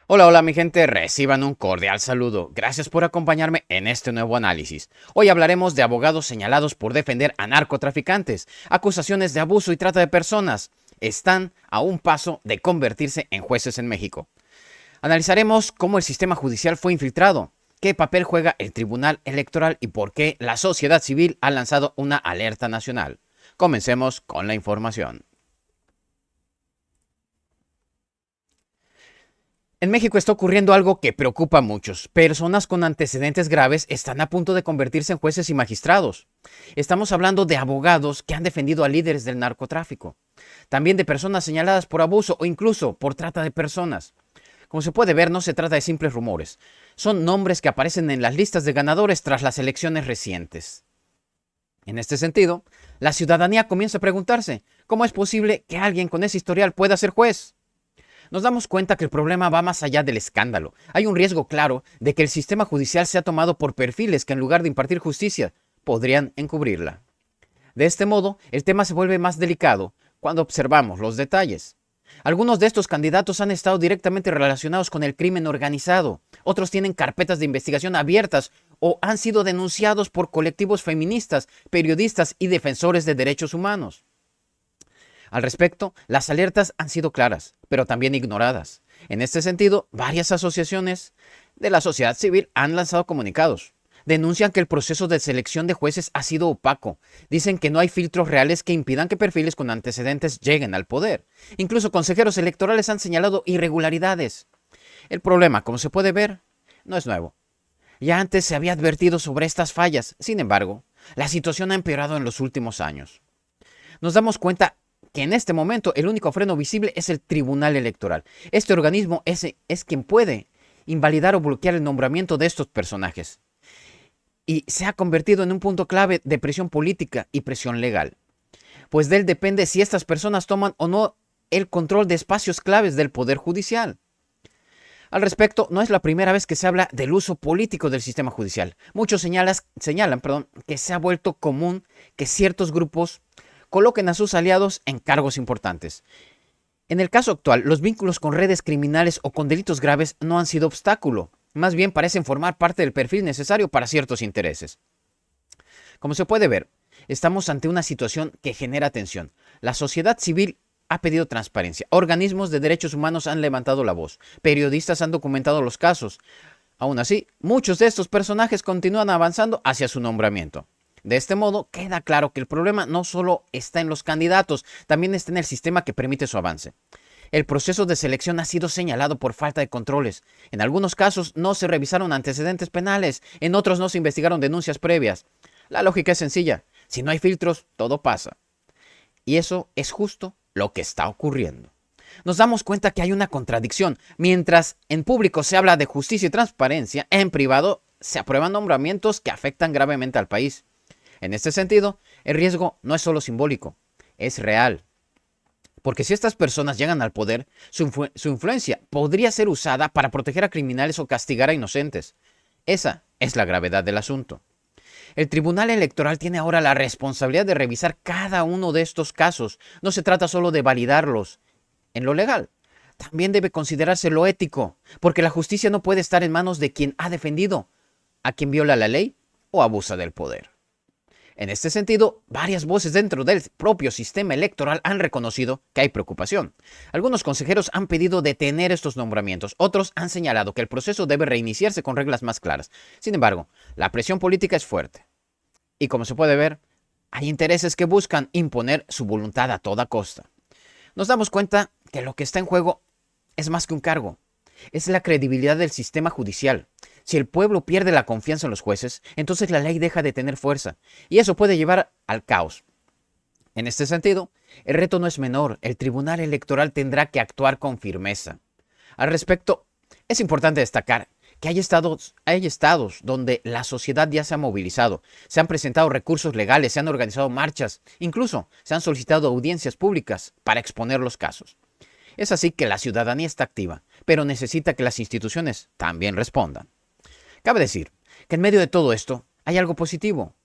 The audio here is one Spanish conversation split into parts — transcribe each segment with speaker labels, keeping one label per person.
Speaker 1: Hola, hola mi gente, reciban un cordial saludo. Gracias por acompañarme en este nuevo análisis. Hoy hablaremos de abogados señalados por defender a narcotraficantes. Acusaciones de abuso y trata de personas están a un paso de convertirse en jueces en México. Analizaremos cómo el sistema judicial fue infiltrado, qué papel juega el Tribunal Electoral y por qué la sociedad civil ha lanzado una alerta nacional. Comencemos con la información. En México está ocurriendo algo que preocupa a muchos. Personas con antecedentes graves están a punto de convertirse en jueces y magistrados. Estamos hablando de abogados que han defendido a líderes del narcotráfico. También de personas señaladas por abuso o incluso por trata de personas. Como se puede ver, no se trata de simples rumores. Son nombres que aparecen en las listas de ganadores tras las elecciones recientes. En este sentido, la ciudadanía comienza a preguntarse, ¿cómo es posible que alguien con ese historial pueda ser juez? Nos damos cuenta que el problema va más allá del escándalo. Hay un riesgo claro de que el sistema judicial sea tomado por perfiles que en lugar de impartir justicia, podrían encubrirla. De este modo, el tema se vuelve más delicado cuando observamos los detalles. Algunos de estos candidatos han estado directamente relacionados con el crimen organizado, otros tienen carpetas de investigación abiertas o han sido denunciados por colectivos feministas, periodistas y defensores de derechos humanos. Al respecto, las alertas han sido claras, pero también ignoradas. En este sentido, varias asociaciones de la sociedad civil han lanzado comunicados. Denuncian que el proceso de selección de jueces ha sido opaco. Dicen que no hay filtros reales que impidan que perfiles con antecedentes lleguen al poder. Incluso consejeros electorales han señalado irregularidades. El problema, como se puede ver, no es nuevo. Ya antes se había advertido sobre estas fallas. Sin embargo, la situación ha empeorado en los últimos años. Nos damos cuenta que en este momento el único freno visible es el Tribunal Electoral. Este organismo es quien puede invalidar o bloquear el nombramiento de estos personajes. Y se ha convertido en un punto clave de presión política y presión legal. Pues de él depende si estas personas toman o no el control de espacios claves del Poder Judicial. Al respecto, no es la primera vez que se habla del uso político del sistema judicial. Muchos señalan que se ha vuelto común que ciertos grupos coloquen a sus aliados en cargos importantes. En el caso actual, los vínculos con redes criminales o con delitos graves no han sido obstáculo, más bien parecen formar parte del perfil necesario para ciertos intereses. Como se puede ver, estamos ante una situación que genera tensión. La sociedad civil ha pedido transparencia, organismos de derechos humanos han levantado la voz, periodistas han documentado los casos. Aún así, muchos de estos personajes continúan avanzando hacia su nombramiento. De este modo, queda claro que el problema no solo está en los candidatos, también está en el sistema que permite su avance. El proceso de selección ha sido señalado por falta de controles. En algunos casos no se revisaron antecedentes penales, en otros no se investigaron denuncias previas. La lógica es sencilla. Si no hay filtros, todo pasa. Y eso es justo lo que está ocurriendo. Nos damos cuenta que hay una contradicción. Mientras en público se habla de justicia y transparencia, en privado se aprueban nombramientos que afectan gravemente al país. En este sentido, el riesgo no es solo simbólico, es real. Porque si estas personas llegan al poder, su influencia podría ser usada para proteger a criminales o castigar a inocentes. Esa es la gravedad del asunto. El Tribunal Electoral tiene ahora la responsabilidad de revisar cada uno de estos casos. No se trata solo de validarlos en lo legal. También debe considerarse lo ético, porque la justicia no puede estar en manos de quien ha defendido, a quien viola la ley o abusa del poder. En este sentido, varias voces dentro del propio sistema electoral han reconocido que hay preocupación. Algunos consejeros han pedido detener estos nombramientos, otros han señalado que el proceso debe reiniciarse con reglas más claras. Sin embargo, la presión política es fuerte. Y como se puede ver, hay intereses que buscan imponer su voluntad a toda costa. Nos damos cuenta que lo que está en juego es más que un cargo, es la credibilidad del sistema judicial. Si el pueblo pierde la confianza en los jueces, entonces la ley deja de tener fuerza, y eso puede llevar al caos. En este sentido, el reto no es menor, el Tribunal Electoral tendrá que actuar con firmeza. Al respecto, es importante destacar que hay estados donde la sociedad ya se ha movilizado, se han presentado recursos legales, se han organizado marchas, incluso se han solicitado audiencias públicas para exponer los casos. Es así que la ciudadanía está activa, pero necesita que las instituciones también respondan. Cabe decir que en medio de todo esto hay algo positivo.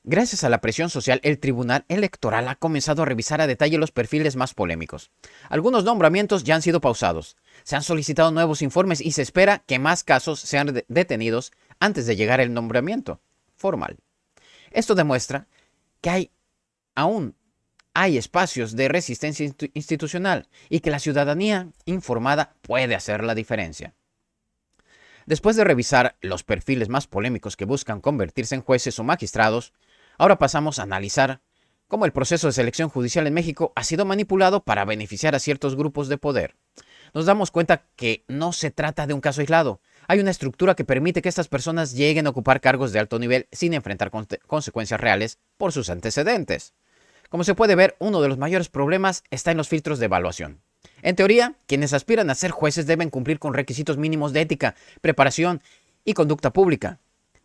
Speaker 1: Gracias a la presión social, el Tribunal Electoral ha comenzado a revisar a detalle los perfiles más polémicos. Algunos nombramientos ya han sido pausados, se han solicitado nuevos informes y se espera que más casos sean detenidos antes de llegar el nombramiento formal. Esto demuestra que aún hay espacios de resistencia institucional y que la ciudadanía informada puede hacer la diferencia. Después de revisar los perfiles más polémicos que buscan convertirse en jueces o magistrados, ahora pasamos a analizar cómo el proceso de selección judicial en México ha sido manipulado para beneficiar a ciertos grupos de poder. Nos damos cuenta que no se trata de un caso aislado. Hay una estructura que permite que estas personas lleguen a ocupar cargos de alto nivel sin enfrentar consecuencias reales por sus antecedentes. Como se puede ver, uno de los mayores problemas está en los filtros de evaluación. En teoría, quienes aspiran a ser jueces deben cumplir con requisitos mínimos de ética, preparación y conducta pública.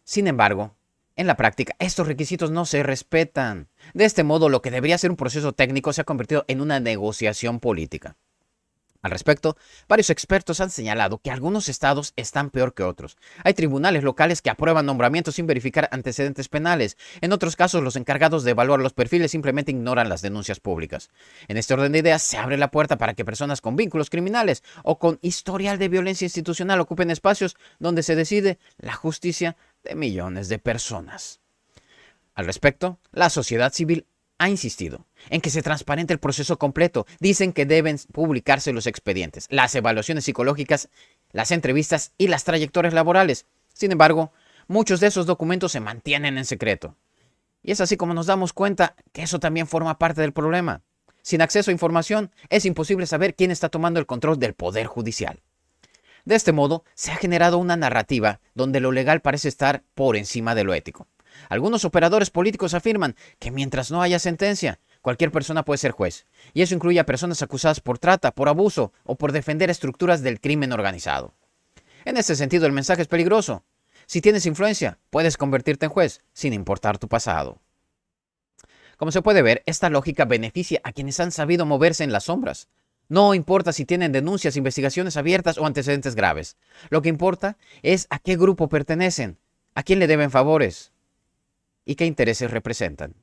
Speaker 1: Sin embargo, en la práctica, estos requisitos no se respetan. De este modo, lo que debería ser un proceso técnico se ha convertido en una negociación política. Al respecto, varios expertos han señalado que algunos estados están peor que otros. Hay tribunales locales que aprueban nombramientos sin verificar antecedentes penales. En otros casos, los encargados de evaluar los perfiles simplemente ignoran las denuncias públicas. En este orden de ideas, se abre la puerta para que personas con vínculos criminales o con historial de violencia institucional ocupen espacios donde se decide la justicia de millones de personas. Al respecto, la sociedad civil ha insistido en que se transparente el proceso completo. Dicen que deben publicarse los expedientes, las evaluaciones psicológicas, las entrevistas y las trayectorias laborales. Sin embargo, muchos de esos documentos se mantienen en secreto. Y es así como nos damos cuenta que eso también forma parte del problema. Sin acceso a información, es imposible saber quién está tomando el control del poder judicial. De este modo, se ha generado una narrativa donde lo legal parece estar por encima de lo ético. Algunos operadores políticos afirman que mientras no haya sentencia, cualquier persona puede ser juez, y eso incluye a personas acusadas por trata, por abuso o por defender estructuras del crimen organizado. En este sentido, el mensaje es peligroso. Si tienes influencia, puedes convertirte en juez, sin importar tu pasado. Como se puede ver, esta lógica beneficia a quienes han sabido moverse en las sombras. No importa si tienen denuncias, investigaciones abiertas o antecedentes graves. Lo que importa es a qué grupo pertenecen, a quién le deben favores y qué intereses representan.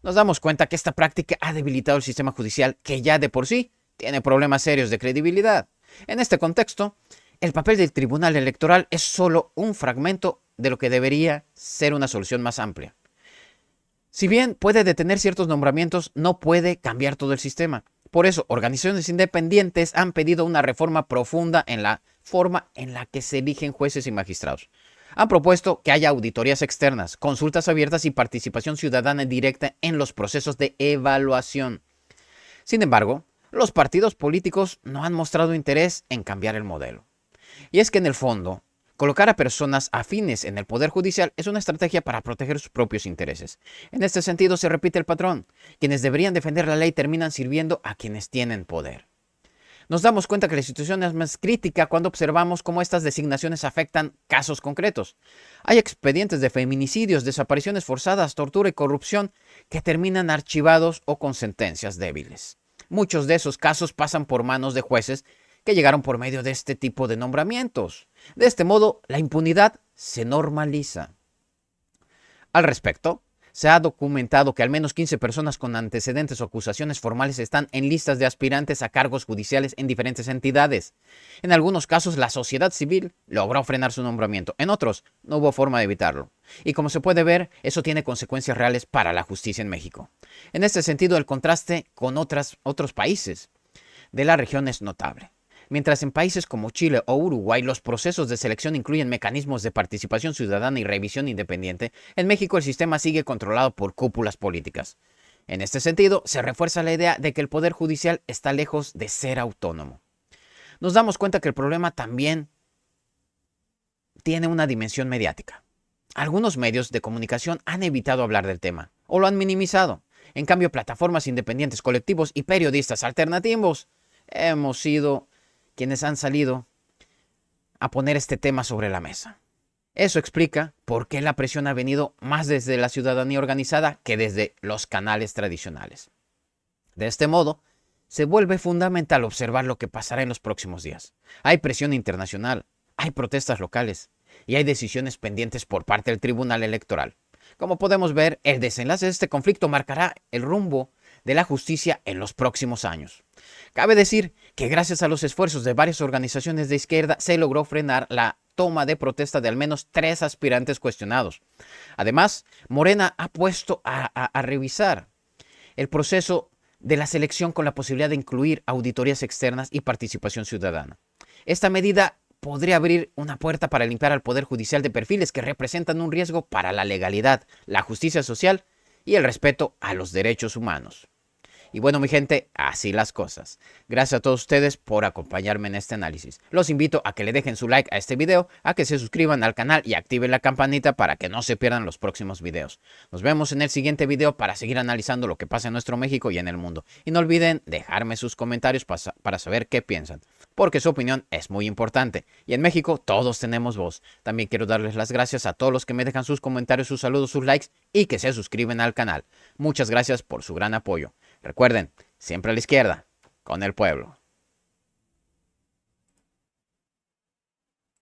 Speaker 1: Nos damos cuenta que esta práctica ha debilitado el sistema judicial, que ya de por sí tiene problemas serios de credibilidad. En este contexto, el papel del Tribunal Electoral es solo un fragmento de lo que debería ser una solución más amplia. Si bien puede detener ciertos nombramientos, no puede cambiar todo el sistema. Por eso, organizaciones independientes han pedido una reforma profunda en la forma en la que se eligen jueces y magistrados. Han propuesto que haya auditorías externas, consultas abiertas y participación ciudadana directa en los procesos de evaluación. Sin embargo, los partidos políticos no han mostrado interés en cambiar el modelo. Y es que en el fondo, colocar a personas afines en el Poder Judicial es una estrategia para proteger sus propios intereses. En este sentido se repite el patrón. Quienes deberían defender la ley terminan sirviendo a quienes tienen poder. Nos damos cuenta que la situación es más crítica cuando observamos cómo estas designaciones afectan casos concretos. Hay expedientes de feminicidios, desapariciones forzadas, tortura y corrupción que terminan archivados o con sentencias débiles. Muchos de esos casos pasan por manos de jueces que llegaron por medio de este tipo de nombramientos. De este modo, la impunidad se normaliza. Al respecto, se ha documentado que al menos 15 personas con antecedentes o acusaciones formales están en listas de aspirantes a cargos judiciales en diferentes entidades. En algunos casos, la sociedad civil logró frenar su nombramiento. En otros, no hubo forma de evitarlo. Y como se puede ver, eso tiene consecuencias reales para la justicia en México. En este sentido, el contraste con otros países de la región es notable. Mientras en países como Chile o Uruguay los procesos de selección incluyen mecanismos de participación ciudadana y revisión independiente, en México el sistema sigue controlado por cúpulas políticas. En este sentido, se refuerza la idea de que el Poder Judicial está lejos de ser autónomo. Nos damos cuenta que el problema también tiene una dimensión mediática. Algunos medios de comunicación han evitado hablar del tema o lo han minimizado. En cambio, plataformas independientes, colectivos y periodistas alternativos hemos sido quienes han salido a poner este tema sobre la mesa. Eso explica por qué la presión ha venido más desde la ciudadanía organizada que desde los canales tradicionales. De este modo, se vuelve fundamental observar lo que pasará en los próximos días. Hay presión internacional, hay protestas locales y hay decisiones pendientes por parte del Tribunal Electoral. Como podemos ver, el desenlace de este conflicto marcará el rumbo de la justicia en los próximos años. Cabe decir que gracias a los esfuerzos de varias organizaciones de izquierda se logró frenar la toma de protesta de al menos 3 aspirantes cuestionados. Además, Morena ha puesto a revisar el proceso de la selección con la posibilidad de incluir auditorías externas y participación ciudadana. Esta medida podría abrir una puerta para limpiar al Poder Judicial de perfiles que representan un riesgo para la legalidad, la justicia social y el respeto a los derechos humanos. Y bueno, mi gente, así las cosas. Gracias a todos ustedes por acompañarme en este análisis. Los invito a que le dejen su like a este video, a que se suscriban al canal y activen la campanita para que no se pierdan los próximos videos. Nos vemos en el siguiente video para seguir analizando lo que pasa en nuestro México y en el mundo. Y no olviden dejarme sus comentarios para saber qué piensan, porque su opinión es muy importante. Y en México todos tenemos voz. También quiero darles las gracias a todos los que me dejan sus comentarios, sus saludos, sus likes y que se suscriben al canal. Muchas gracias por su gran apoyo. Recuerden, siempre a la izquierda, con el pueblo.